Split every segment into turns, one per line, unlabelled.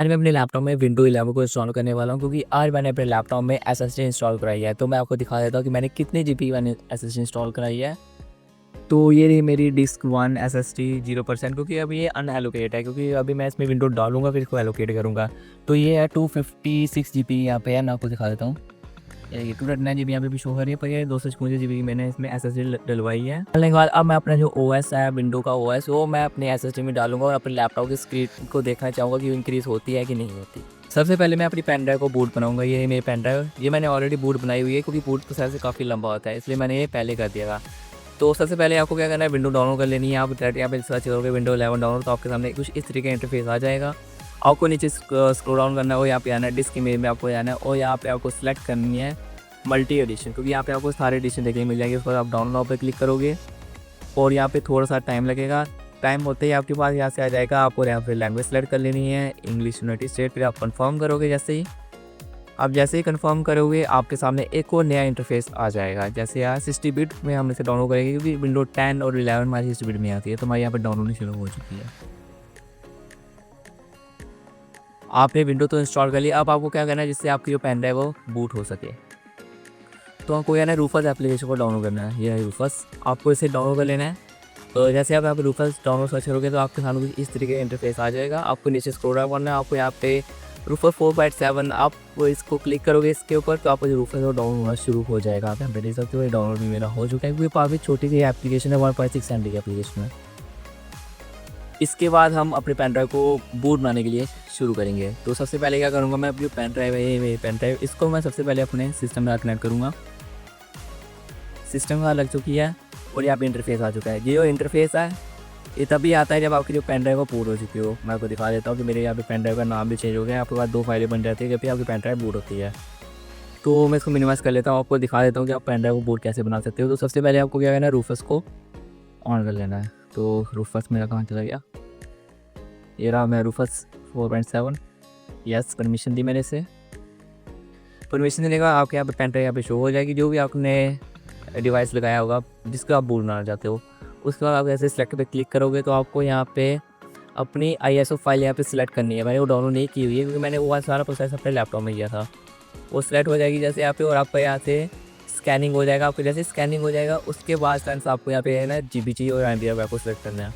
आज मैं अपने लैपटॉप में विंडो 11 को इंस्टॉल करने वाला हूँ, क्योंकि आज मैंने अपने लैपटॉप में एसएसडी इंस्टॉल कराई है। तो मैं आपको दिखा देता हूँ कि मैंने कितनी जीबी मैंने एसएसडी इंस्टॉल कराई है। तो ये रही मेरी डिस्क 1 एसएसडी 0%, क्योंकि अभी ये अनएलोकेट है, क्योंकि अभी मैं इसमें विंडो डालूंगा फिर इसको एलोकेट करूँगा। तो ये है 256 जीबी यहाँ पे है। मैं आपको दिखा देता हूँ, ये 239 जीबी यहाँ पे भी शो कर रही है, पर ये 256 जीबी मैंने इसमें एसएसडी डलवाई है। डालने के बाद अब मैं अपना जो ओएस है, विंडो का ओएस, वो मैं अपने एसएसडी में डालूंगा और अपने लैपटॉप की स्क्रीन को देखना चाहूँगा कि इंक्रीज़ होती है कि नहीं होती। सबसे पहले मैं अपनी पेन ड्राइव को बूट बनाऊंगा। ये मेरी पेन ड्राइव, ये मैंने ऑलरेडी बूट बनाई हुई है, क्योंकि बूट प्रोसेस काफ़ी लंबा होता है, इसलिए मैंने ये पहले कर दिया था। तो सबसे पहले आपको क्या करना है, विंडो डाउनलोड कर लेनी है। आप डायरेक्ट यहाँ पे सर्च करोगे विंडो 11 डाउनलोड, तो आपके सामने कुछ इस तरीके का इंटरफेस आ जाएगा। आपको नीचे स्क्रॉल डाउन करना है और यहाँ पे आना है डिस्क इमेज में आपको जाना है, और यहाँ पे आपको सेलेक्ट करनी है मल्टी एडिशन, क्योंकि यहाँ पे आपको सारे एडिशन देखने मिल जाएंगे। उसके बाद आप डाउनलोड पे क्लिक करोगे और यहाँ पे थोड़ा सा टाइम लगेगा। टाइम होते ही आपके पास यहाँ से आ जाएगा, आपको यहाँ पे लैंग्वेज सेलेक्ट कर लेनी है, इंग्लिश यूनाइटेड स्टेट। फिर आप कंफर्म करोगे। जैसे ही कंफर्म करोगे आपके सामने एक और नया इंटरफेस आ जाएगा। जैसे यार 60 बिट में हम इसे डाउनलोड करेंगे, क्योंकि विंडो 10 और 11 हमारी 60 बिट में आती है, तो हमारे यहाँ पर डाउनलोडिंग शुरू हो चुकी है। आपने विंडो तो इंस्टॉल कर लिया। अब आपको क्या करना है, जिससे आपकी जो पेन ड्राइव वो बूट हो सके, तो आपको क्या है, रूफस एप्लीकेशन को डाउनलोड करना है। ये है रूफस, आपको इसे डाउनलोड कर लेना है। तो जैसे आप यहाँ पे रूफस डाउनलोड सर्च करोगे तो आपके सामने कुछ इस तरीके का इंटरफेस आ जाएगा। आपको नीचे स्क्रॉल डाउन करना है, आपको यहाँ पे रूफस 4.7 आप इसको क्लिक करोगे इसके ऊपर, तो आपको रूफस डाउनलोड होना शुरू हो जाएगा। आप यहाँ पे देख सकते हो, ये डाउनलोड भी मेरा हो चुका है, क्योंकि काफ़ी छोटी सी एप्लीकेशन है, 1.6 MB की एप्लीकेशन है। इसके बाद हम अपने पेन ड्राइव को बूट बनाने के लिए शुरू करेंगे। तो सबसे पहले क्या करूँगा, मैं अपनी पेन ड्राइव है, ये मेरी पेन ड्राइव, इसको मैं सबसे पहले अपने सिस्टम में कनेक्ट करूँगा। सिस्टम का लग चुकी है और यहाँ पे इंटरफेस आ चुका है। ये जो इंटरफेस है ये तभी आता है जब आपकी जो पेन ड्राइव वो बूट हो चुकी हो। मैं आपको दिखा देता हूँ कि मेरे यहाँ पे पेन ड्राइव का नाम भी चेंज हो गया। आपके पास 2 फाइलें बन जाती है जब भी आपकी पेन ड्राइव बूट होती है। तो मैं इसको मिनिमाइज़ कर लेता हूँ, आपको दिखा देता हूँ कि आप पेन ड्राइव को बूट कैसे बना सकते हो। तो सबसे पहले आपको क्या करना है, रूफस को ऑन कर लेना है। तो रूफस मेरा कहाँ चला गया, ये रहा मैं रूफस 4.7। यस, परमिशन दी मैंने इसे। परमिशन देने के बाद आपके यहाँ पे पेन ड्राइव यहाँ पे शो हो जाएगी, जो भी आपने डिवाइस लगाया होगा जिसको आप बूट बनाना चाहते हो। उसके बाद आप ऐसे सेलेक्ट पे क्लिक करोगे तो आपको यहाँ पे अपनी ISO फाइल यहाँ पे सिलेक्ट करनी है। मैंने वो डाउनलोड नहीं की हुई है, क्योंकि मैंने वो सारा प्रोसेस अपने लैपटॉप में किया था। वो सिलेक्ट हो जाएगी जैसे यहाँ पे, और आपका यहाँ से स्कैनिंग हो जाएगा। आपको जैसे स्कैनिंग हो जाएगा उसके बाद फ्रेंड्स आपको यहाँ पे है ना GBG और MB आपको सिलेक्ट करना है।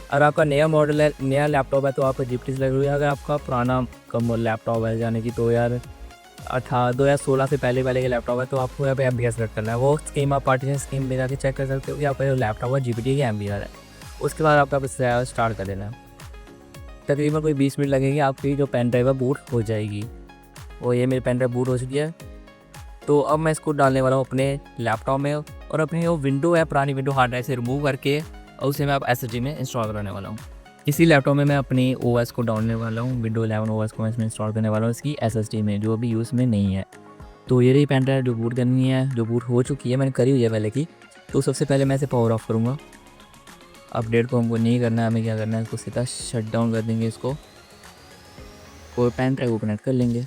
अगर आपका नया मॉडल है, नया लैपटॉप है, तो आपको GBG सिलेक्ट होगी। अगर आपका पुराना कम लैपटॉप है, यानी कि 2016 से पहले के लैपटॉप है, तो आपको यहाँ पे MBR सेलेक्ट करना है। वो स्कीम आप पार्टीशन स्कीम में जाके चेक कर सकते हो कि आपका जो लैपटॉप है GBG या MBR है। उसके बाद आपका स्टार्ट कर देना है। तकरीबन कोई 20 मिनट लगेंगे, आपकी जो पेन ड्राइव है बूट हो जाएगी। और ये मेरी पेन ड्राइव बूट हो चुकी है। तो अब मैं इसको डालने वाला हूँ अपने लैपटॉप में, और अपनी जो विंडो है, पुरानी विंडो हार्ड ड्राइव से रिमूव करके, और उसे मैं अब SSD में इंस्टॉल करने वाला हूँ। इसी लैपटॉप में मैं अपनी OS को डालने वाला हूँ, विंडो 11 OS को मैं इसमें इंस्टॉल करने वाला हूँ, इसकी SSD में, जो अभी यूज़ में नहीं है। तो ये रही पेन ड्राइव जो बूट करनी है, जो बूट हो चुकी है, मैंने करी हुई है पहले की। तो सबसे पहले मैं इसे पावर ऑफ करूँगा। अपडेट को हमको नहीं करना है, हमें क्या करना है, इसको सीधा शट डाउन कर देंगे इसको, और पेन ड्राइव को कनेक्ट कर लेंगे।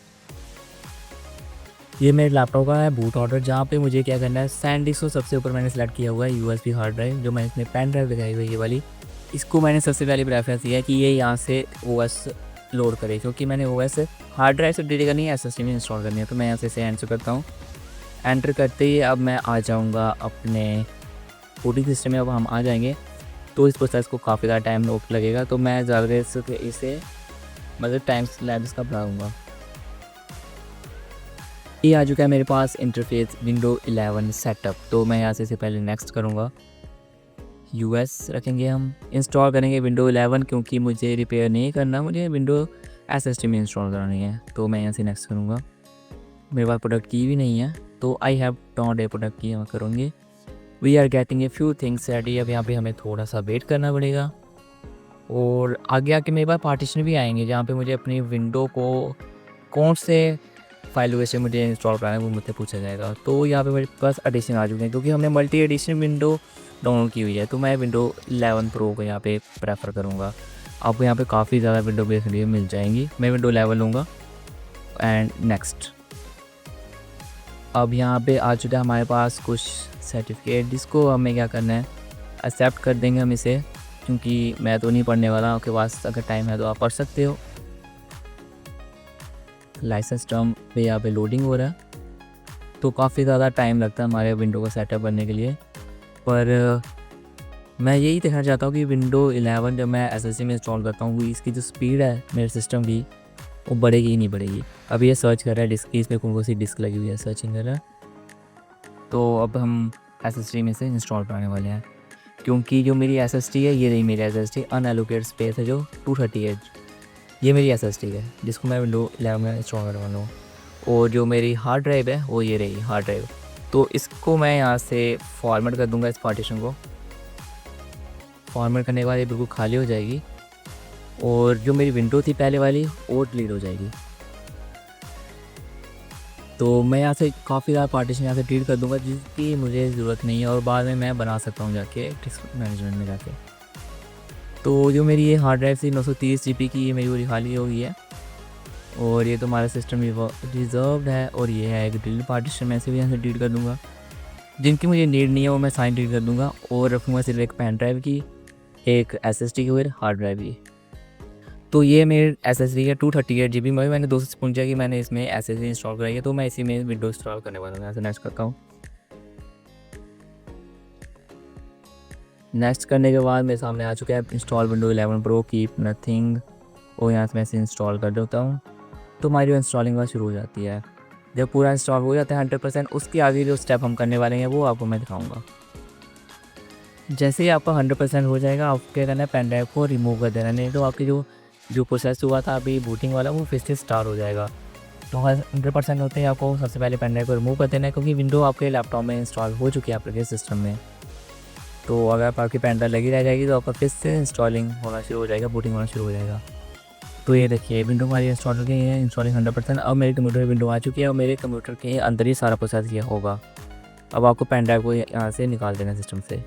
ये मेरे लैपटॉप का है बूट ऑर्डर, जहाँ पे मुझे क्या करना है, SanDisk को सबसे ऊपर मैंने सेलेक्ट किया हुआ है, USB हार्ड ड्राइव जो मैंने इसमें पेन ड्राइव लगाई हुई है ये वाली। इसको मैंने सबसे पहले प्रेफरेंस दिया है कि ये यहाँ से OS लोड करे, क्योंकि मैंने OS हार्ड ड्राइव से डिलीट करनी है, SSD में इंस्टॉल करनी है। तो मैं यहाँ से इसे एंटर करता हूँ। एंटर करते ही अब मैं आ जाऊँगा अपने बूटिंग सिस्टम में। अब हम आ जाएंगे तो इस प्रोसेस को काफ़ी ज़्यादा टाइम लगेगा, तो मैं ज़्यादा इसे मतलब टाइम स्लैब इसका बढ़ाऊँगा। ये आ चुका है मेरे पास इंटरफेस विंडो 11 सेटअप। तो मैं यहाँ से इसे पहले नेक्स्ट करूँगा, US रखेंगे, हम इंस्टॉल करेंगे विंडो 11, क्योंकि मुझे रिपेयर नहीं करना, मुझे विंडो SSD में इंस्टॉल करानी है। तो मैं यहाँ से नेक्स्ट करूँगा। मेरे पास प्रोडक्ट की भी नहीं है, तो I have not a product की यहाँ करूँगी। We are getting a few things ready. अब यहाँ पे हमें थोड़ा सा वेट करना पड़ेगा, और आगे आके मेरे पास पार्टीशन भी आएंगे, जहाँ पे मुझे अपनी विंडो को कौन से फाइल वैसे मुझे इंस्टॉल कराना है वो मुझसे पूछा जाएगा। तो यहाँ पे मेरे पास एडिशन आ चुके हैं, क्योंकि हमने मल्टी एडिशन विंडो डाउनलोड की हुई है। तो मैं विंडो 11 प्रो को यहाँ पे प्रेफर करूँगा। आपको यहाँ पे काफ़ी ज़्यादा विंडो बेस लिए मिल जाएंगी। मैं विंडो 11 लूँगा एंड नेक्स्ट। अब यहाँ पे आ चुका है हमारे पास कुछ सर्टिफिकेट, जिसको हमें क्या करना है, एक्सेप्ट कर देंगे हम इसे, क्योंकि मैं तो नहीं पढ़ने वाला। आपके पास अगर टाइम है तो आप पढ़ सकते हो। लाइसेंस टर्म पे यहाँ पे लोडिंग हो रहा है, तो काफ़ी ज़्यादा टाइम लगता है हमारे विंडो को सेटअप करने के लिए। पर मैं यही देखना चाहता हूँ कि विंडो 11 जब मैं एसएसडी में इंस्टॉल करता हूँ, इसकी जो स्पीड है मेरे सिस्टम की वो बढ़ेगी ही नहीं बढ़ेगी। अब ये सर्च कर रहा है डिस्क की, इसमें कौन सी डिस्क लगी हुई है, सर्चिंग कर रहा है। तो अब हम एसएसडी में से इंस्टॉल कराने वाले हैं, क्योंकि जो मेरी एसएसडी है ये रही मेरी एसएसडी, अनएलोकेटेड स्पेस है जो 238, ये मेरी एसएसडी है जिसको मैं विंडो 11 में इंस्टॉल करने वाला हूँ। और जो मेरी हार्ड ड्राइव है वो ये रही हार्ड ड्राइव। तो इसको मैं यहाँ से फॉर्मेट कर दूँगा, इस पार्टीशन को फॉर्मेट करने के बाद ये बिल्कुल खाली हो जाएगी, और जो मेरी विंडो थी पहले वाली वो डिलीट हो जाएगी। तो मैं यहाँ से काफ़ी ज़्यादा पार्टीशन यहाँ से डिलीट कर दूँगा जिसकी मुझे ज़रूरत नहीं है, और बाद में मैं बना सकता हूँ जाके डिस्क मैनेजमेंट में जाके। तो जो मेरी ये हार्ड ड्राइव थी 930 GB की, ये मेरी पूरी खाली हो गई है, और ये तो हमारा सिस्टम रिजर्व्ड है। और ये है एक डिलीट पार्टीशन, मैं इसे भी यहाँ से डिलीट कर दूँगा। जिनकी मुझे नीड नहीं है वो मैं साइन डिलीट कर दूँगा, और रखूँगा सिर्फ एक पेन ड्राइव की, एक SSD की और हार्ड ड्राइव की। तो ये मेरे SSD है 238 GB में। मैंने दोस्तों से पूछा कि मैंने इसमें SSD इंस्टॉल कराई है, तो मैं इसी में विंडो इंस्टॉल करने वाला हूँ। यहाँ से नेक्स्ट करता हूँ। नेक्स्ट करने के बाद मेरे सामने आ चुका है install window 11 pro keep nothing, और यहाँ से मैं इसे इंस्टॉल कर देता हूँ। तो हमारी जो इंस्टॉलिंग वह शुरू हो जाती है। जब पूरा इंस्टॉल हो जाता है 100%, उसके आगे जो स्टेप हम करने वाले हैं वो आपको मैं दिखाऊँगा। जैसे ही आपका 100% हो जाएगा, आपको क्या करना है, पेन ड्राइव को रिमूव कर देना, नहीं तो आपकी जो प्रोसेस हुआ था अभी बूटिंग वाला वो फिर से स्टार्ट हो जाएगा। तो 100% होते ही आपको सबसे पहले पेन ड्राइव को रिमूव कर देना है, क्योंकि विंडो आपके लैपटॉप में इंस्टॉल हो चुकी है आपके सिस्टम में। तो अगर आपकी पेन ड्राइव लगी रह जाएगी तो आपका फिर से इंस्टॉलिंग होना शुरू हो जाएगा, बूटिंग होना शुरू हो जाएगा। तो ये देखिए विंडो हमारी इंस्टॉल हो गई है, इंस्टॉलिंग 100%। अब मेरे कंप्यूटर में विंडो आ चुकी है, और मेरे कंप्यूटर के अंदर ही सारा प्रोसेस किया होगा। अब आपको पेन ड्राइव को यहाँ से निकाल देना सिस्टम से।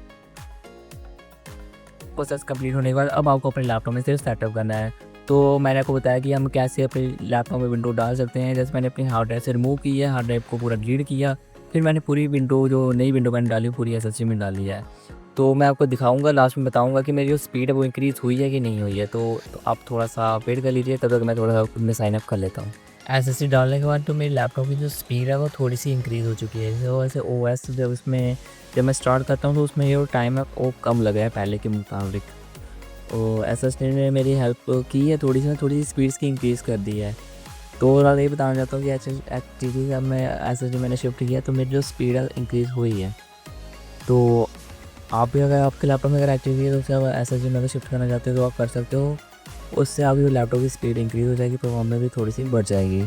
प्रोसेस कंप्लीट होने के बाद अब आपको अपने लैपटॉप में सिर्फ सेटअप करना है। तो मैंने आपको बताया कि हम कैसे अपने लैपटॉप में विंडो डाल सकते हैं। जैसे मैंने अपनी हार्ड ड्राइव से रिमूव की है, हार्ड ड्राइव को पूरा डिलीट किया, फिर मैंने पूरी विंडो जो नई विंडो मैंने डाली पूरी SSD में डाली है। तो मैं आपको दिखाऊंगा, लास्ट में बताऊंगा कि मेरी जो स्पीड है वो इंक्रीज़ हुई है कि नहीं हुई है। तो आप थोड़ा सा वेट कर लीजिए, तब तक मैं थोड़ा सा खुद में साइन अप कर लेता हूँ। SSD डालने के बाद तो मेरे लैपटॉप की जो स्पीड है वो थोड़ी सी इंक्रीज़ हो चुकी है। तो वैसे OS जब मैं स्टार्ट करता हूँ तो उसमें ये टाइम है वो कम लगा है पहले के मुताबिक। और SSD ने मेरी हेल्प की है, थोड़ी सी स्पीड्स की इंक्रीज़ कर दी है। तो ओवरऑल ये बताना चाहता हूँ कि एक्चुअली जब मैं SSD मैंने शिफ्ट किया तो मेरी जो स्पीड है इंक्रीज़ हुई है। तो आप भी अगर आपके लैपटॉप में अगर एक्टिव है तो उससे आप SSD में अगर शिफ्ट करना चाहते हो तो आप कर सकते हो। उससे आपकी लैपटॉप की स्पीड इंक्रीज़ हो जाएगी, परफॉर्मेंस भी थोड़ी सी बढ़ जाएगी।